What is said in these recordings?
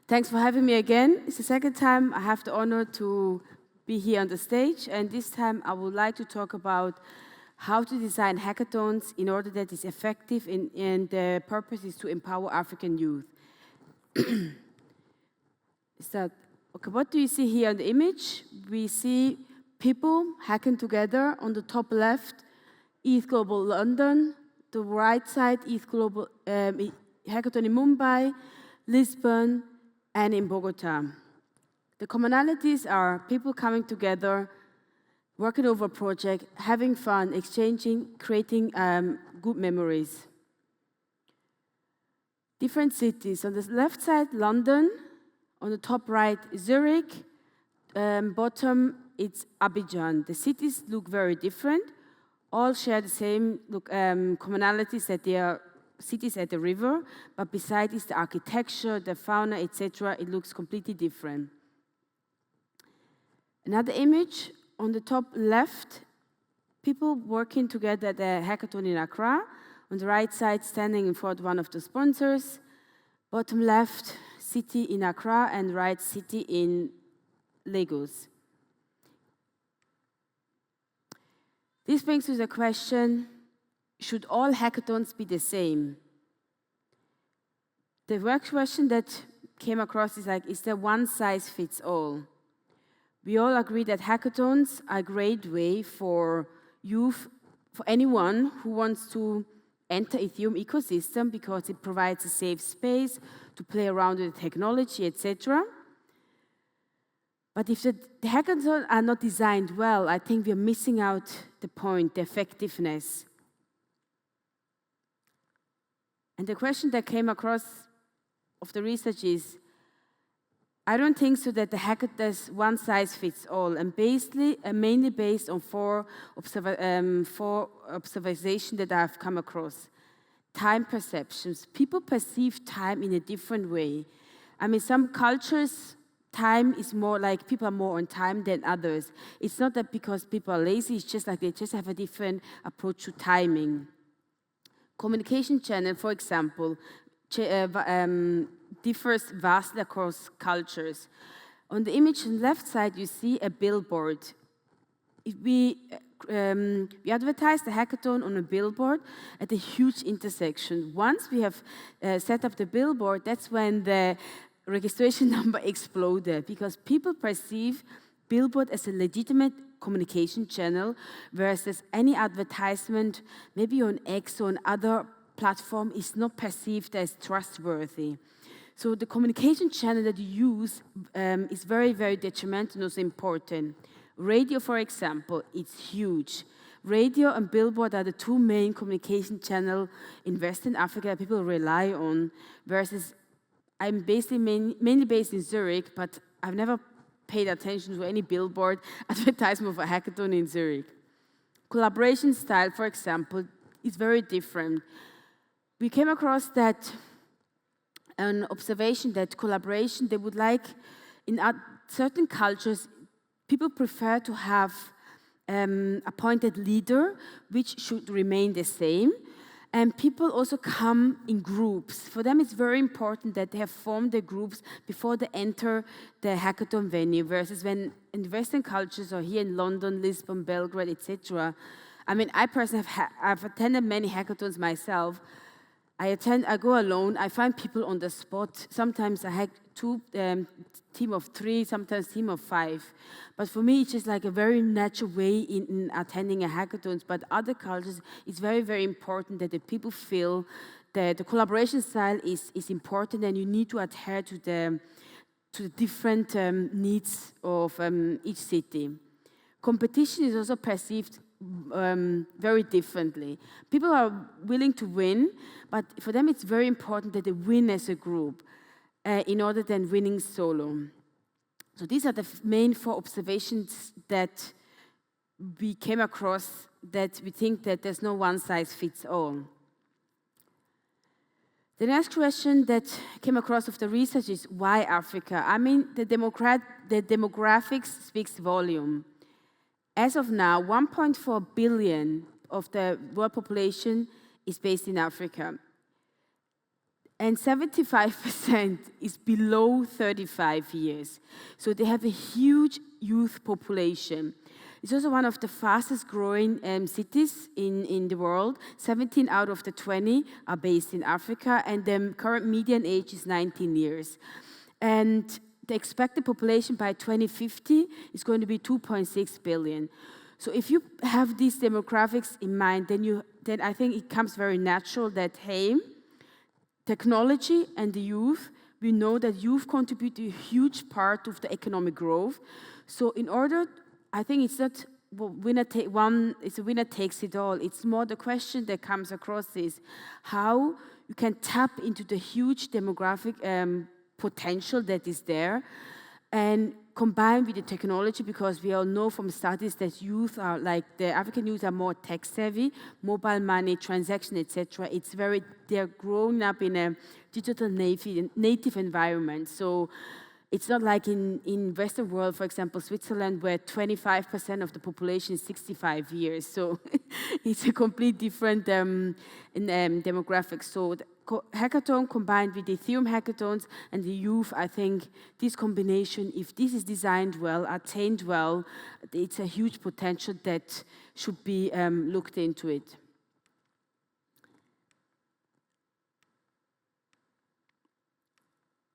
Thanks for having me again. It's the second time I have the honor to be here on the stage, and this time I would like to talk about how to design hackathons in order that it's effective and the purpose is to empower African youth. Okay, what do you see here on the image? We see people hacking together. On the top left, ETH Global London. The right side, ETH Global Hackathon in Mumbai, Lisbon, and in Bogota. The commonalities are people coming together, working over a project, having fun, exchanging, creating good memories. Different cities. On the left side, London. On the top right, Zurich. Bottom, it's Abidjan. The cities look very different. All share the same commonalities that they are cities at the river, but besides is the architecture, the fauna, etc., it looks completely different. Another image on the top left, people working together at the hackathon in Accra. On the right side, standing in front of one of the sponsors. Bottom left, city in Accra, and right, city in Lagos. This brings us the question, should all hackathons be the same? The first question that came across is like, is there one size fits all? We all agree that hackathons are a great way for youth, for anyone who wants to enter Ethereum ecosystem because it provides a safe space to play around with the technology, etc. But if the hackathons are not designed well, I think we're missing out the point, the effectiveness. And the question that came across of the research is, I don't think so that the hackathon one size fits all, and mainly based on four observations that I've come across. Time perceptions. People perceive time in a different way. I mean, some cultures, time is more like people are more on time than others. It's not that because people are lazy, it's just like they just have a different approach to timing. Communication channel, for example, differs vastly across cultures. On the image on the left side, you see a billboard. We advertise the hackathon on a billboard at a huge intersection. Once we have set up the billboard, that's when the registration number exploded because people perceive billboard as a legitimate communication channel versus any advertisement, maybe on X or on other platform, is not perceived as trustworthy. So the communication channel that you use is very, very detrimental and also important. Radio, for example, it's huge. Radio and billboard are the two main communication channels in Western Africa that people rely on, versus I'm mainly based in Zurich, but I've never paid attention to any billboard advertisement of a hackathon in Zurich. Collaboration style, for example, is very different. We came across that an observation that collaboration, they would like, in certain cultures, people prefer to have appointed leader, which should remain the same. And people also come in groups. For them, it's very important that they have formed their groups before they enter the hackathon venue, versus when in Western cultures or here in London, Lisbon, Belgrade, etc. I mean, I personally I've attended many hackathons myself. I go alone, I find people on the spot. Sometimes I hack team of 3, sometimes team of 5. But for me, it's just like a very natural way in attending a hackathon. But other cultures, it's very, very important that the people feel that the collaboration style is important, and you need to adhere to the different needs of each city. Competition is also perceived very differently. People are willing to win, but for them it's very important that they win as a group in order than winning solo. So these are the main 4 observations that we came across, that we think that there's no one size fits all. The next question that came across of the research is, why Africa? I mean, the demographics speaks volume. As of now, 1.4 billion of the world population is based in Africa. and 75% is below 35 years. So they have a huge youth population. It's also one of the fastest growing cities in the world. 17 out of the 20 are based in Africa, and the current median age is 19 years. And the expected population by 2050 is going to be 2.6 billion. So if you have these demographics in mind, then I think it comes very natural that, hey, technology and the youth, we know that youth contribute to a huge part of the economic growth. So in order, I think it's not it's a winner takes it all. It's more the question that comes across is how you can tap into the huge demographic potential that is there and combined with the technology, because we all know from studies that youth are the African youth are more tech savvy, mobile money, transaction, etc. They're growing up in a digital native environment. So it's not like in Western world, for example, Switzerland, where 25% of the population is 65 years. So it's a complete different demographic. So the hackathon combined with the Ethereum hackathons and the youth, I think this combination, if this is designed well, attained well, it's a huge potential that should be looked into it.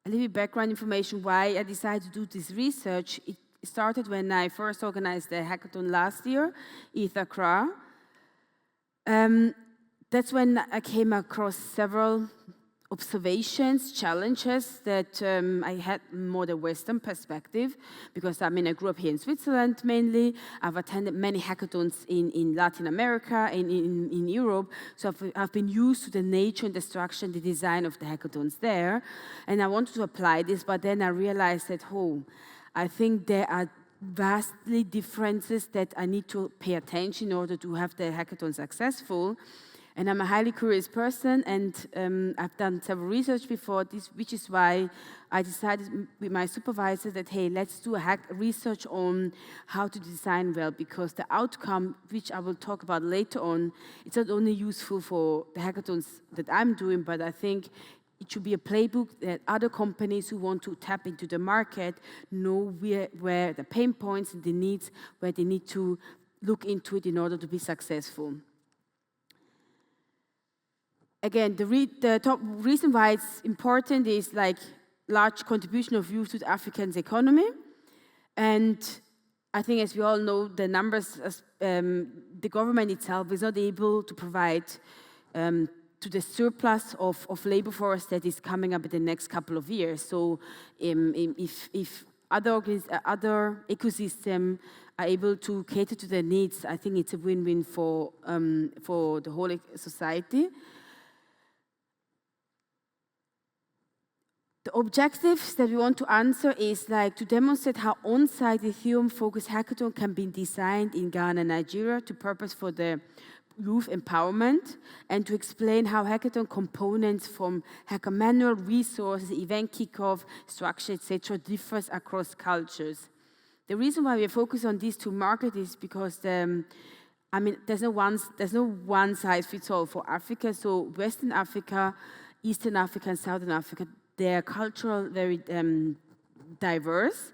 A little bit background information why I decided to do this research. It started when I first organized the hackathon last year, ETHAccra. That's when I came across several observations, challenges that I had more the Western perspective, because I grew up here in Switzerland mainly. I've attended many hackathons in Latin America and in Europe, so I've been used to the nature and the structure and the design of the hackathons there, and I wanted to apply this, but then I realized that, I think there are vastly differences that I need to pay attention in order to have the hackathon successful. And I'm a highly curious person, and I've done several research before this, which is why I decided with my supervisor that, hey, let's do a research on how to design well, because the outcome, which I will talk about later on, it's not only useful for the hackathons that I'm doing, but I think it should be a playbook that other companies who want to tap into the market know where the pain points and the needs, where they need to look into it in order to be successful. Again, the top reason why it's important is large contribution of youth to the African economy. And I think, as we all know, the numbers, the government itself is not able to provide to the surplus of labor force that is coming up in the next couple of years. So if other ecosystems are able to cater to their needs, I think it's a win-win for the whole society. The objectives that we want to answer is to demonstrate how on-site Ethereum-focused hackathon can be designed in Ghana and Nigeria to purpose for the youth empowerment, and to explain how hackathon components from hacker manual, resources, event kickoff, structure, etc. differs across cultures. The reason why we are focused on these two markets is because there's no one size fits all for Africa. So Western Africa, Eastern Africa, and Southern Africa, they are cultural, very diverse,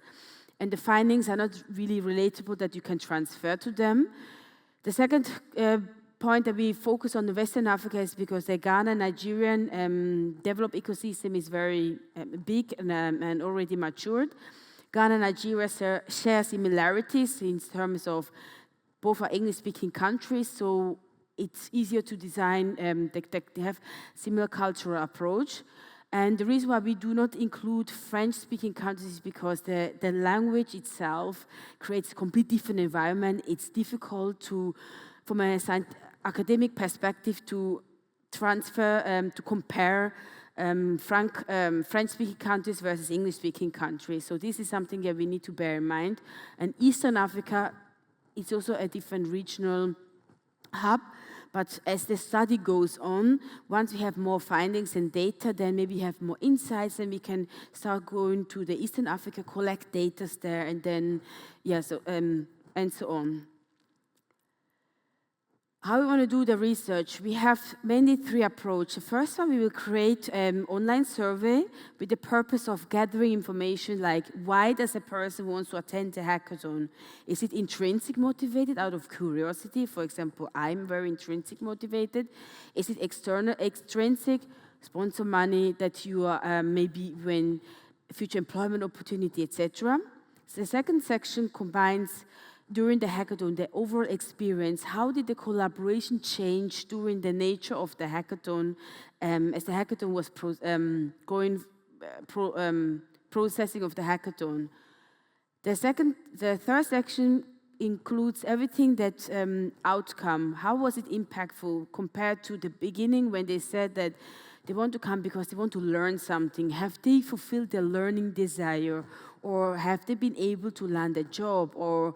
and the findings are not really relatable that you can transfer to them. The second point that we focus on the Western Africa is because the Ghana, Nigerian developed ecosystem is very big and already matured. Ghana and Nigeria share similarities in terms of both are English-speaking countries, so it's easier to design, they have similar cultural approach. And the reason why we do not include French-speaking countries is because the language itself creates a completely different environment. It's difficult from an academic perspective, to transfer, to compare French-speaking countries versus English-speaking countries. So this is something that we need to bear in mind. And Eastern Africa is also a different regional hub. But as the study goes on, once we have more findings and data, then maybe we have more insights, and we can start going to the Eastern Africa, collect data there, and then, and so on. How we want to do the research? We have mainly 3 approaches. The first one, we will create an online survey with the purpose of gathering information like why does a person want to attend the hackathon? Is it intrinsic motivated out of curiosity? For example, I'm very intrinsic motivated. Is it extrinsic, sponsor money that you are maybe when future employment opportunity, etc. So the second section combines during the hackathon, the overall experience, how did the collaboration change during the nature of the hackathon as the hackathon was processing of the hackathon. The third section includes everything that outcome. How was it impactful compared to the beginning when they said that they want to come because they want to learn something? Have they fulfilled their learning desire? Or have they been able to land a job? Or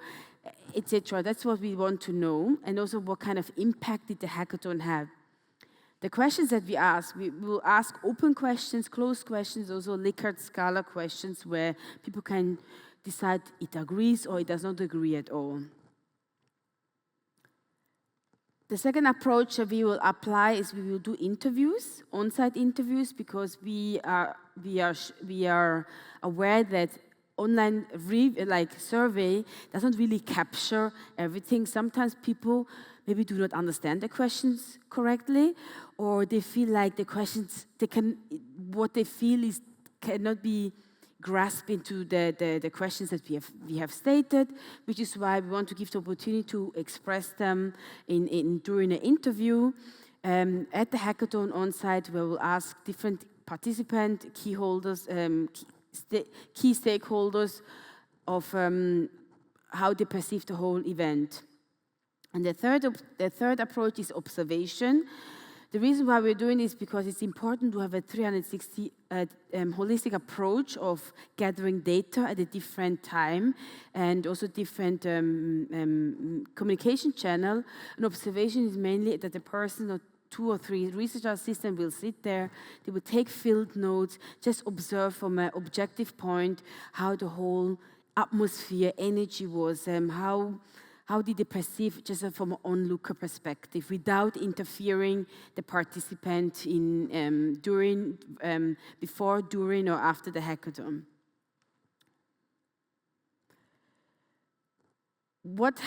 etc. That's what we want to know, and also what kind of impact did the hackathon have. The questions that we will ask open questions, closed questions, also Likert Scala questions where people can decide it agrees or it does not agree at all. The second approach that we will apply is we will do interviews, on-site interviews, because we are aware that online survey doesn't really capture everything. Sometimes people maybe do not understand the questions correctly, or they feel like the questions what they feel is cannot be grasped into the questions that we have stated, which is why we want to give the opportunity to express them during an interview at the hackathon on site, where we'll ask different participants, key stakeholders of how they perceive the whole event. And the third approach is observation. The reason why we're doing this is because it's important to have a 360 holistic approach of gathering data at a different time and also different communication channel. An observation is mainly that the person or 2 or 3 research assistants will sit there, they will take field notes, just observe from an objective point how the whole atmosphere, energy was, how did they perceive just from an onlooker perspective without interfering the participant in before, during, or after the hackathon. What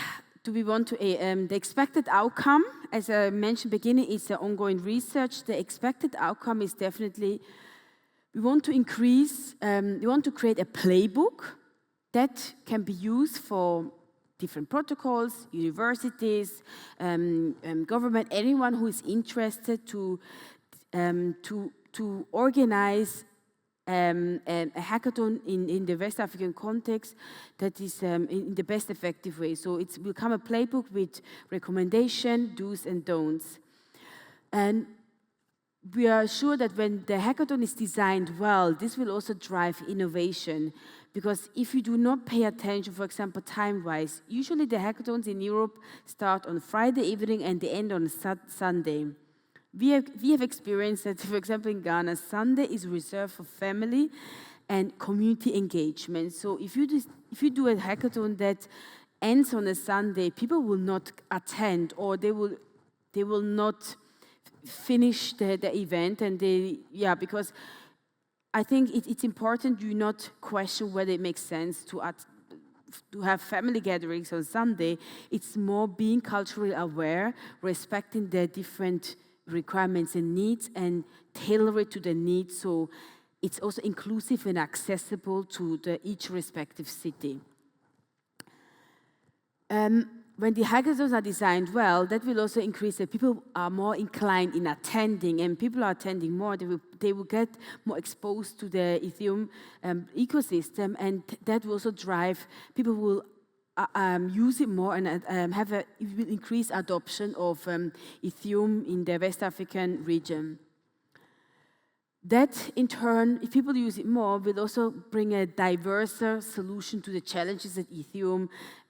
do we want to, the expected outcome, as I mentioned beginning, is the ongoing research. The expected outcome is definitely, we want to create a playbook that can be used for different protocols, universities, government, anyone who is interested to organize a hackathon in the West African context that is in the best effective way. So it will become a playbook with recommendation, do's and don'ts. And we are sure that when the hackathon is designed well, this will also drive innovation. Because if you do not pay attention, for example, time-wise, usually the hackathons in Europe start on Friday evening and they end on Sunday. We have experienced that, for example, in Ghana, Sunday is reserved for family and community engagement. So if you do a hackathon that ends on a Sunday, people will not attend, or they will not finish the event, and because I think it's important you not question whether it makes sense to have family gatherings on Sunday. It's more being culturally aware, respecting the different requirements and needs, and tailor it to the needs, so it's also inclusive and accessible to each respective city. When the hackathons are designed well, that will also increase that people are more inclined in attending, and people are attending more. They will get more exposed to the Ethereum ecosystem, and that will also drive people will use it more and it will increase adoption of Ethereum in the West African region. That, in turn, if people use it more, will also bring a diverser solution to the challenges that Ethereum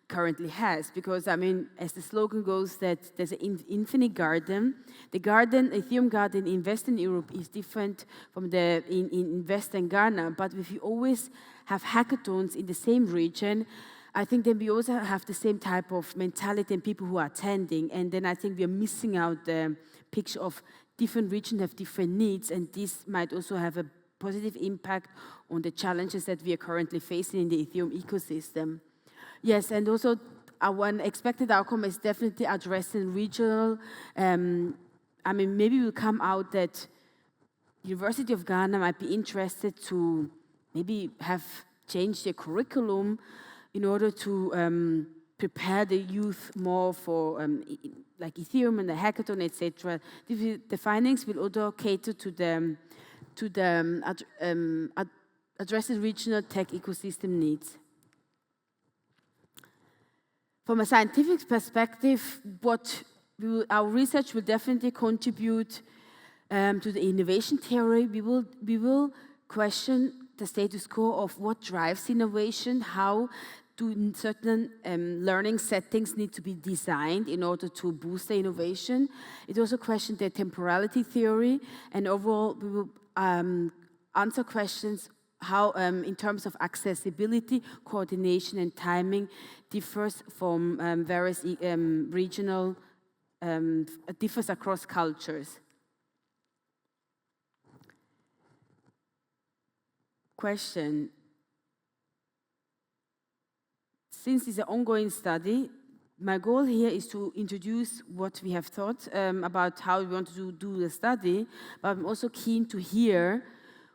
currently has. Because, I mean, as the slogan goes, that there's an infinite garden. The Ethereum garden in Western Europe is different from in Western Ghana. But if you always have hackathons in the same region, I think then we also have the same type of mentality and people who are attending, and then I think we are missing out the picture of different regions have different needs, and this might also have a positive impact on the challenges that we are currently facing in the Ethereum ecosystem. Yes, and also one expected outcome is definitely addressing regional, I mean, maybe will come out that University of Ghana might be interested to maybe have changed their curriculum in order to prepare the youth more for like Ethereum and the hackathon, etc. The findings will also cater to addressing regional tech ecosystem needs. From a scientific perspective, our research will definitely contribute to the innovation theory. We will question the status quo of what drives innovation, how do certain learning settings need to be designed in order to boost the innovation. It also questions the temporality theory, and overall we will answer questions how, in terms of accessibility, coordination, and timing, differs from various regional, differs across cultures. Question. Since it's an ongoing study, my goal here is to introduce what we have thought about how we want to do the study, but I'm also keen to hear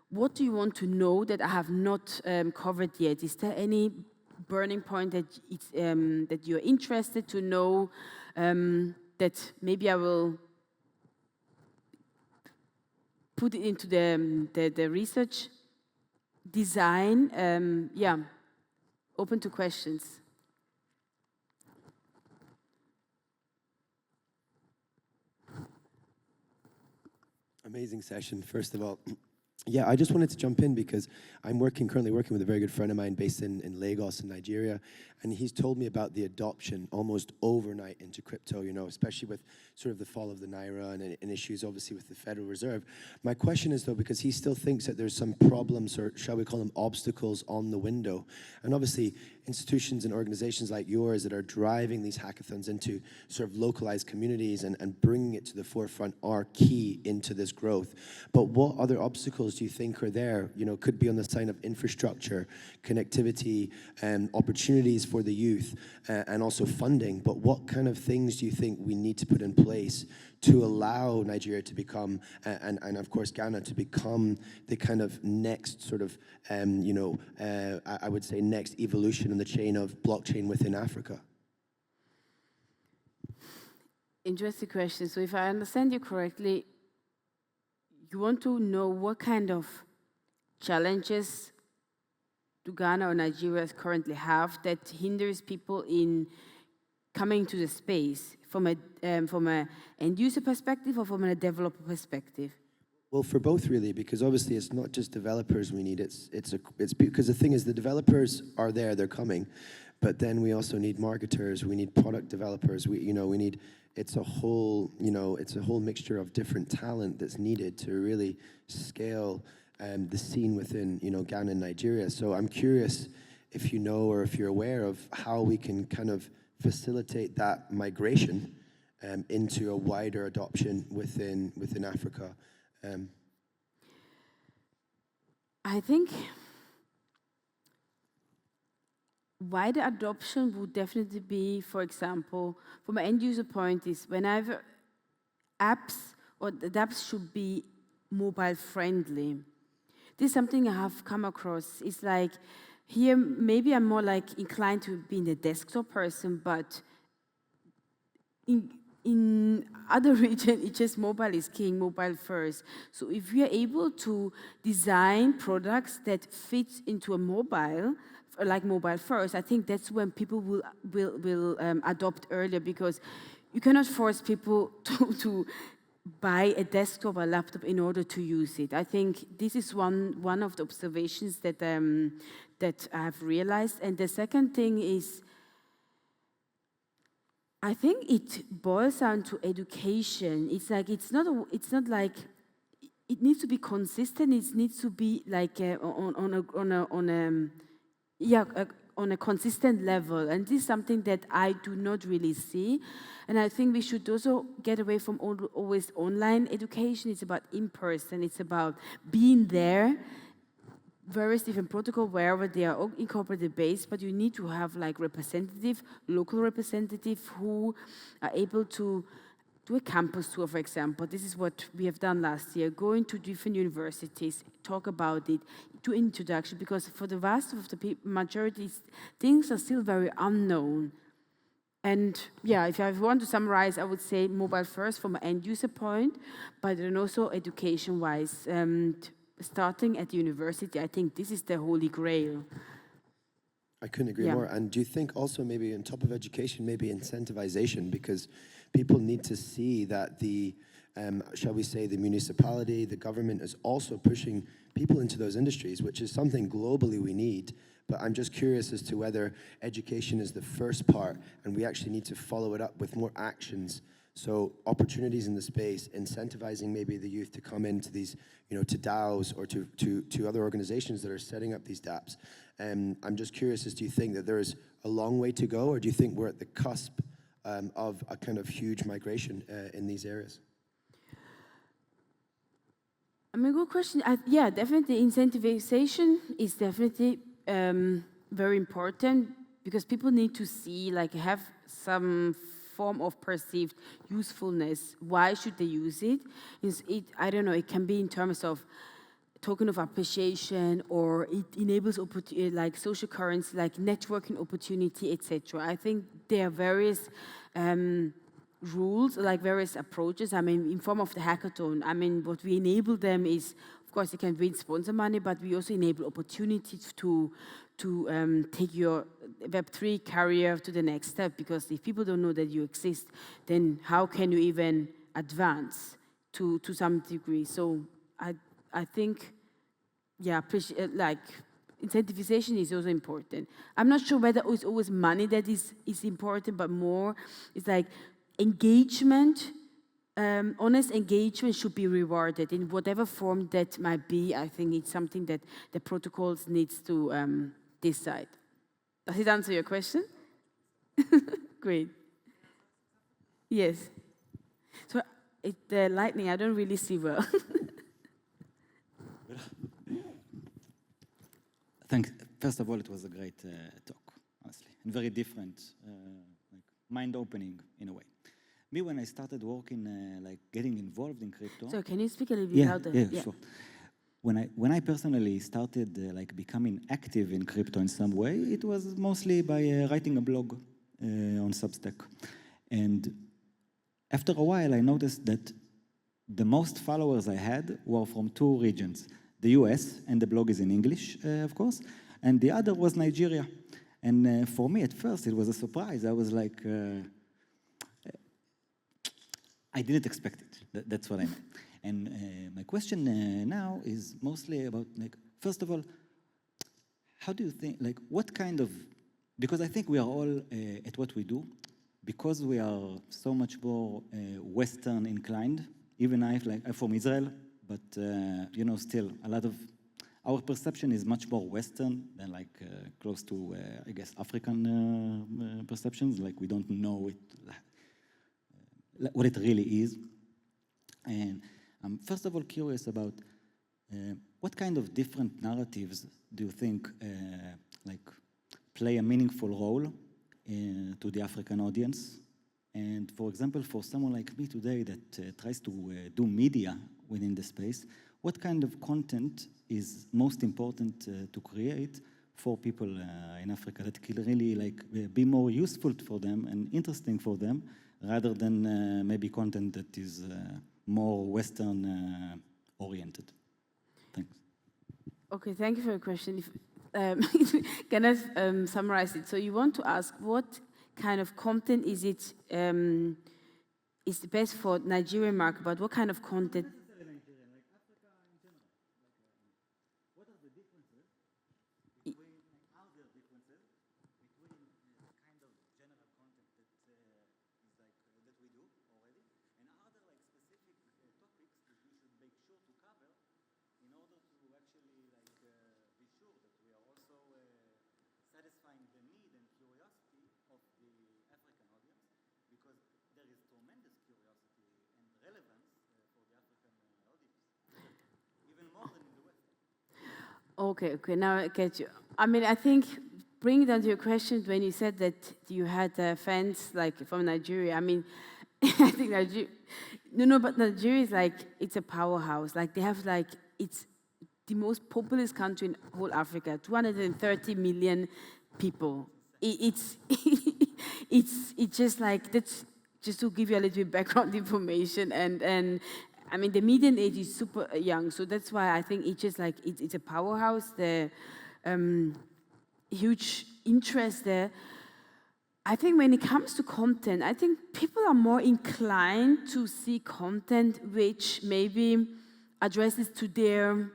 what do you want to know that I have not covered yet. Is there any burning point that you're interested to know that maybe I will put it into the research design? Yeah, open to questions. Amazing session, first of all. Yeah, I just wanted to jump in because I'm currently working with a very good friend of mine based in Lagos in Nigeria, and he's told me about the adoption almost overnight into crypto, you know, especially with sort of the fall of the Naira and issues obviously with the Federal Reserve. My question is though, because he still thinks that there's some problems, or shall we call them obstacles, on the window. And obviously institutions and organizations like yours that are driving these hackathons into sort of localized communities and bringing it to the forefront are key into this growth. But what other obstacles do you think are there? You know, could be on the side of infrastructure, connectivity, opportunities for the youth, and also funding. But what kind of things do you think we need to put in place to allow Nigeria to become, and of course Ghana to become the kind of next sort of, I would say next evolution in the chain of blockchain within Africa? Interesting question. So if I understand you correctly, you want to know what kind of challenges do Ghana or Nigeria currently have that hinders people in coming to the space from a end user perspective or from a developer perspective? Well, for both really, because obviously it's not just developers we need. It's because the thing is the developers are there, they're coming, but then we also need marketers, we need product developers, we need. It's a whole mixture of different talent that's needed to really scale the scene within Ghana and Nigeria. So I'm curious if you know or if you're aware of how we can kind of facilitate that migration into a wider adoption within Africa. I think wider adoption would definitely be, for example, from an end user point, is whenever apps or the apps should be mobile friendly. This is something I have come across. It's like here maybe I'm more like inclined to be the desktop person, but in other regions, it's just mobile is king, mobile first. So if we are able to design products that fit into a mobile, like mobile first, I think that's when people will adopt earlier, because you cannot force people to buy a desktop or laptop in order to use it. I think this is one of the observations that that I have realized. And the second thing is, I think it boils down to education. It's like it's not like it needs to be consistent. It needs to be like on a consistent level. And this is something that I do not really see. And I think we should also get away from always online education. It's about in-person. It's about being there, various different protocol wherever they are incorporated based, but you need to have like local representative who are able to do a campus tour, for example. This is what we have done last year, going to different universities, talk about it, do introduction, because for the vast of the majority, things are still very unknown. And yeah, if I want to summarize, I would say mobile first from an end user point, but then also education-wise, starting at the university, I think this is the holy grail. I couldn't agree more. And do you think also maybe on top of education, maybe incentivization, because people need to see that the, shall we say, the municipality, the government is also pushing people into those industries, which is something globally we need. But I'm just curious as to whether education is the first part and we actually need to follow it up with more actions. So opportunities in the space, incentivizing maybe the youth to come into these, to DAOs or to other organizations that are setting up these dApps. I'm just curious as do you think that there is a long way to go, or do you think we're at the cusp of a kind of huge migration in these areas? I mean, good question. Yeah, definitely incentivization is definitely very important because people need to see, like, have some form of perceived usefulness. Why should they use it? I don't know, it can be in terms of token of appreciation, or it enables like social currency, like networking opportunity, etc. I think there are various rules, like various approaches. I mean, in form of the hackathon, I mean, what we enable them is, of course, you can win sponsor money, but we also enable opportunities to take your Web3 career to the next step, because if people don't know that you exist, then how can you even advance to some degree? So I think, yeah, like incentivization is also important. I'm not sure whether it's always money that is important, but more it's like engagement. Honest engagement should be rewarded in whatever form that might be. I think it's something that the protocols needs to decide. Does it answer your question? Great. Yes. So the lightning, I don't really see well. Thanks. First of all, it was a great talk, honestly, and very different, like mind-opening in a way. Me, when I started working, like getting involved in crypto. So can you speak a little bit louder? Yeah, sure. When I personally started like becoming active in crypto in some way, it was mostly by writing a blog on Substack. And after a while, I noticed that the most followers I had were from two regions, the US, and the blog is in English, of course, and the other was Nigeria. And for me, at first, it was a surprise. I was like, I didn't expect it. That's what I meant. And my question now is mostly about, like, first of all, how do you think, like, what kind of, because I think we are all at what we do, because we are so much more Western inclined, even I'm from Israel, but, still a lot of, our perception is much more Western than like close to, I guess, African perceptions, like we don't know it, what it really is. And I'm first of all curious about what kind of different narratives do you think like play a meaningful role to the African audience? And for example, for someone like me today that tries to do media within the space, what kind of content is most important to create for people in Africa that can really like be more useful for them and interesting for them, rather than maybe content that is more Western oriented? Thanks. Okay, thank you for your question. If, can I summarize it? So you want to ask what kind of content is it is the best for Nigerian market, but what kind of content? Satisfying Okay, now I get you. I mean, I think bringing down to your question when you said that you had fans like from Nigeria. I mean, I think Nigeria. No, but Nigeria is like it's a powerhouse. Like they have like it's the most populous country in whole Africa. 230 million people. It's it's just like that's just to give you a little bit background information and. I mean, the median age is super young, so that's why I think it's just like it's a powerhouse. The huge interest there. I think when it comes to content, I think people are more inclined to see content which maybe addresses to their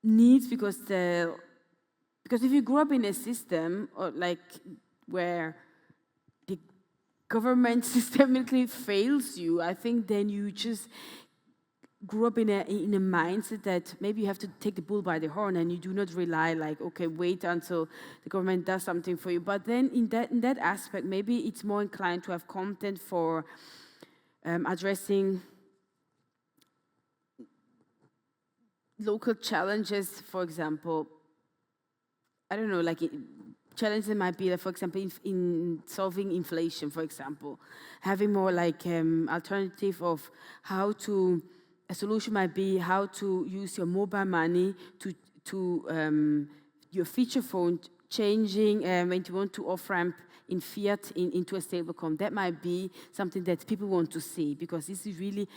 needs because if you grow up in a system or like where the government systemically fails you, I think then you just grew up in a mindset that maybe you have to take the bull by the horn and you do not rely like, okay, wait until the government does something for you. But then in that aspect, maybe it's more inclined to have content for addressing local challenges, for example. I don't know, like challenges might be, like, for example, in solving inflation, for example, having more like alternative of how to. A solution might be how to use your mobile money to your feature phone changing when you want to off-ramp in fiat into a stablecoin. That might be something that people want to see because this is really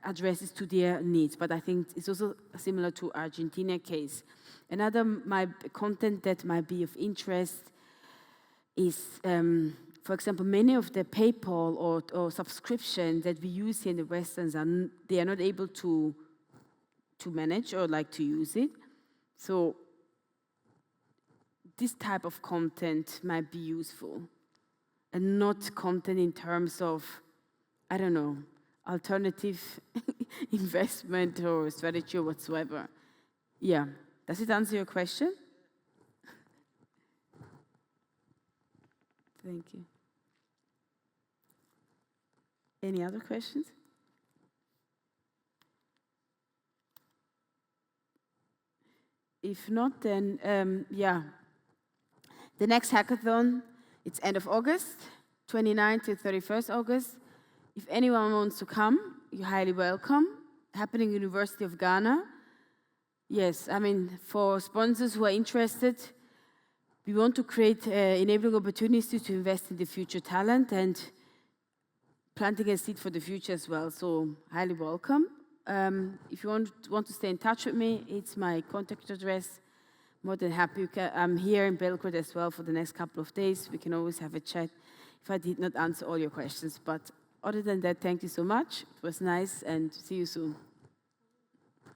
addresses to their needs. But I think it's also similar to Argentina case. Another content that might be of interest is, for example, many of the PayPal or subscription that we use here in the Westerns, they are not able to manage or like to use it. So this type of content might be useful and not content in terms of, I don't know, alternative investment or strategy or whatsoever. Yeah. Does it answer your question? Thank you. Any other questions? If not, then yeah. The next hackathon, it's end of August, 29th to 31st August. If anyone wants to come, you're highly welcome. Happening University of Ghana. Yes, I mean, for sponsors who are interested, we want to create enabling opportunities to invest in the future talent and planting a seed for the future as well. So highly welcome. If you want to stay in touch with me, it's my contact address. More than happy. I'm here in Belgrade as well for the next couple of days. We can always have a chat if I did not answer all your questions. But other than that, thank you so much. It was nice and see you soon.